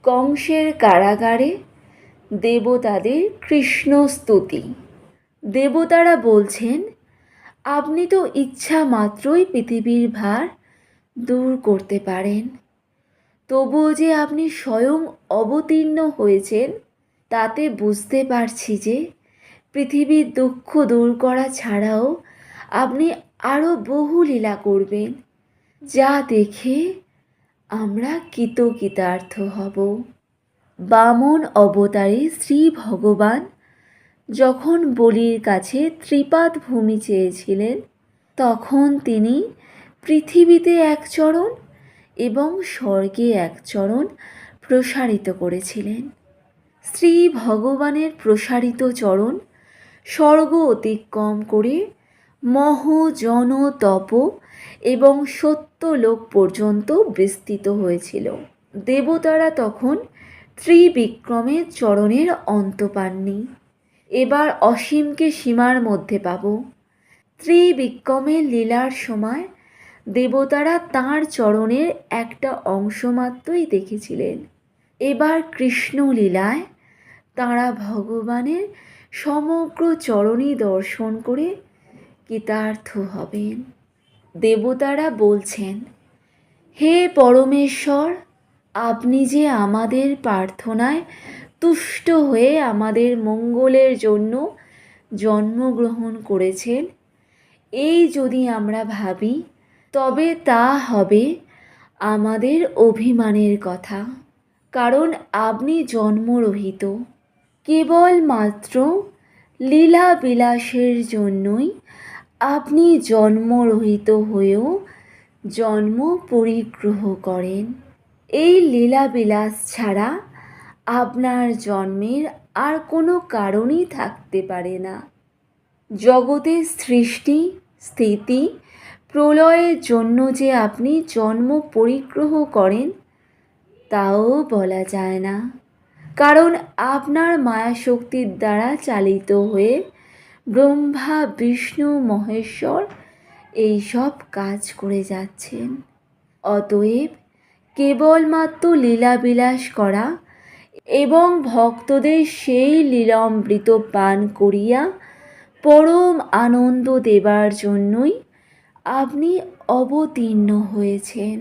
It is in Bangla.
কংসের কারাগারে দেবতাদের কৃষ্ণ স্তুতি। দেবতারা বলছেন, আপনি তো ইচ্ছা মাত্রই পৃথিবীর ভার দূর করতে পারেন, তবুও যে আপনি স্বয়ং অবতীর্ণ হয়েছেন তাতে বুঝতে পারছি যে পৃথিবীর দুঃখ দূর করা ছাড়াও আপনি আরও বহু লীলা করবেন, যা দেখে আমরা কৃতকৃতার্থ হব। বামন অবতারে শ্রী ভগবান যখন বলির কাছে ত্রিপাদ ভূমি চেয়েছিলেন, তখন তিনি পৃথিবীতে এক চরণ এবং স্বর্গে এক চরণ প্রসারিত করেছিলেন। শ্রী ভগবানের প্রসারিত চরণ স্বর্গ অতিক্রম করে মহ জন তপ এবং সত্যলোক পর্যন্ত বিস্তৃত হয়েছিল। দেবতারা তখন ত্রিবিক্রমের চরণের অন্ত পাননি। এবার অসীমকে সীমার মধ্যে পাব। ত্রিবিক্রমের লীলার সময় দেবতারা তাঁর চরণের একটা অংশমাত্রই দেখেছিলেন। এবার কৃষ্ণ লীলায় তাঁরা ভগবানের সমগ্র চরণই দর্শন করে কৃতার্থ হবেন। দেবতারা বলছেন, হে পরমেশ্বর, আপনি যে আমাদের প্রার্থনায় তুষ্ট হয়ে আমাদের মঙ্গলের জন্য জন্মগ্রহণ করেছেন, এই যদি আমরা ভাবি তবে তা হবে আমাদের অভিমানের কথা। কারণ আপনি জন্মরহিত, কেবলমাত্র লীলা বিলাসের জন্যই আপনি জন্মরহিত হয়েও জন্ম পরিগ্রহ করেন। এই লীলা বিলাস ছাড়া আপনার জন্মের আর কোনো কারণই থাকতে পারে না। জগতের সৃষ্টি স্থিতি প্রলয়ের জন্য যে আপনি জন্ম পরিগ্রহ করেন তাও বলা যায় না, কারণ আপনার মায়াশক্তির দ্বারা চালিত হয়ে ব্রহ্মা বিষ্ণু মহেশ্বর এই সব কাজ করে যাচ্ছেন। অতএব কেবলমাত্র লীলাবিলাস করা এবং ভক্তদের সেই লীলামৃত পান করিয়া পরম আনন্দ দেবার জন্যই আপনি অবতীর্ণ হয়েছেন।